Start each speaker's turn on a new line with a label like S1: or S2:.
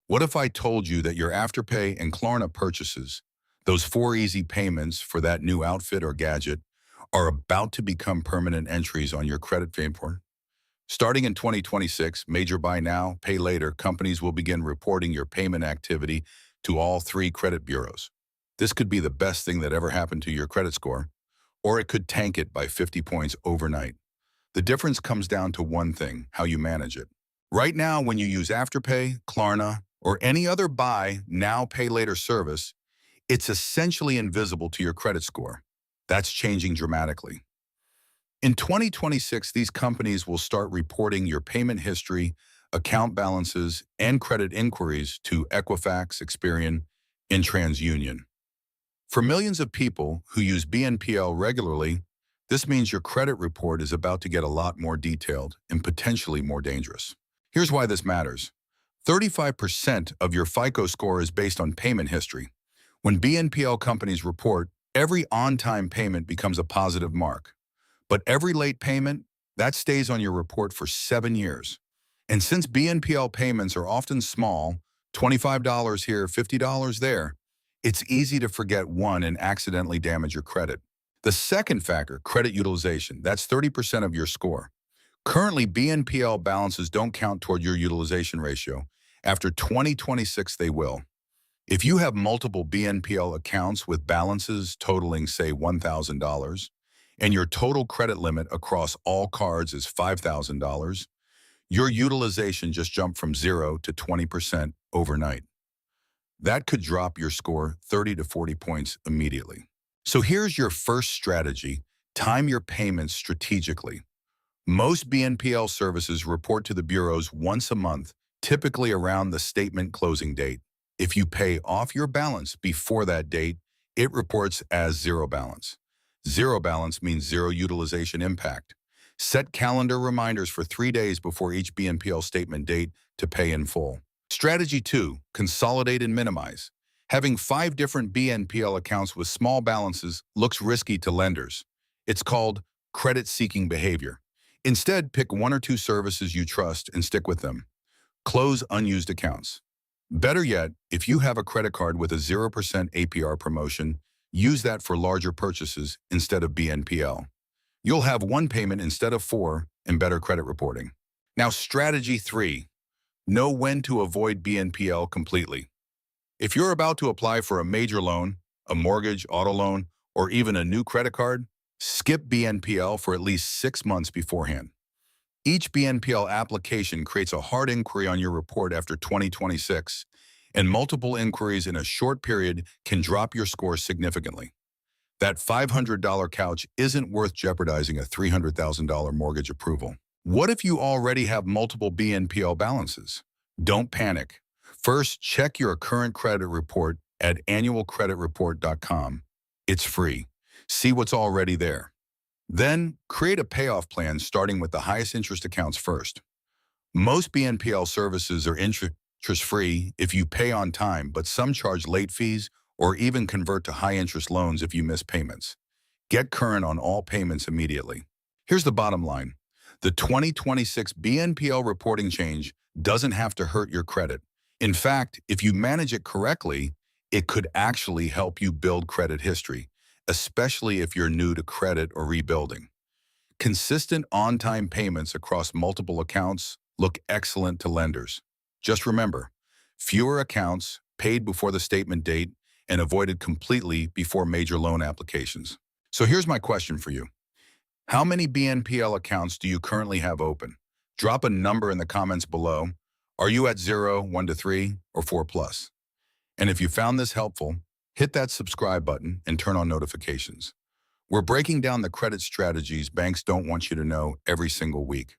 S1: What if I told you that your Afterpay and Klarna purchases, those 4 easy payments for that new outfit or gadget, are about to become permanent entries on your credit report? Starting in 2026, major buy now, pay later companies will begin reporting your payment activity to all three credit bureaus. This could be the best thing that ever happened to your credit score, or it could tank it by 50 points overnight. The difference comes down to one thing: how you manage it. Right now, when you use Afterpay, Klarna, or any other buy now, pay later service, it's essentially invisible to your credit score. That's changing dramatically. In 2026, these companies will start reporting your payment history, account balances, and credit inquiries to Equifax, Experian, and TransUnion. For millions of people who use BNPL regularly, this means your credit report is about to get a lot more detailed and potentially more dangerous. Here's why this matters. 35% of your FICO score is based on payment history. When BNPL companies report, every on-time payment becomes a positive mark. But every late payment, that stays on your report for 7 years. And since BNPL payments are often small, $25 here, $50 there, it's easy to forget one and accidentally damage your credit. The second factor, credit utilization, that's 30% of your score. Currently, BNPL balances don't count toward your utilization ratio. After 2026, they will. If you have multiple BNPL accounts with balances totaling, say, $1,000, and your total credit limit across all cards is $5,000, your utilization just jumped from 0 to 20% overnight. That could drop your score 30 to 40 points immediately. So here's your first strategy: time your payments strategically. Most BNPL services report to the bureaus once a month, typically around the statement closing date. If you pay off your balance before that date, it reports as zero balance. Zero balance means zero utilization impact. Set calendar reminders for 3 days before each BNPL statement date to pay in full. Strategy 2, consolidate and minimize. Having 5 different BNPL accounts with small balances looks risky to lenders. It's called credit-seeking behavior. Instead, pick 1 or 2 services you trust and stick with them. Close unused accounts. Better yet, if you have a credit card with a 0% APR promotion, use that for larger purchases instead of BNPL. You'll have 1 payment instead of 4 and better credit reporting. Now, strategy 3, know when to avoid BNPL completely. If you're about to apply for a major loan, a mortgage, auto loan, or even a new credit card, skip BNPL for at least 6 months beforehand. Each BNPL application creates a hard inquiry on your report after 2026, and multiple inquiries in a short period can drop your score significantly. That $500 couch isn't worth jeopardizing a $300,000 mortgage approval. What if you already have multiple BNPL balances? Don't panic. First, check your current credit report at annualcreditreport.com. It's free. See what's already there. Then, create a payoff plan starting with the highest interest accounts first. Most BNPL services are interest-free if you pay on time, but some charge late fees or even convert to high-interest loans if you miss payments. Get current on all payments immediately. Here's the bottom line. The 2026 BNPL reporting change doesn't have to hurt your credit. In fact, if you manage it correctly, it could actually help you build credit history, especially if you're new to credit or rebuilding. Consistent on-time payments across multiple accounts look excellent to lenders. Just remember, fewer accounts, paid before the statement date, and avoided completely before major loan applications. So here's my question for you. How many BNPL accounts do you currently have open? Drop a number in the comments below. Are you at 0, 1 to 3, or 4 plus? And if you found this helpful, hit that subscribe button and turn on notifications. We're breaking down the credit strategies banks don't want you to know every single week.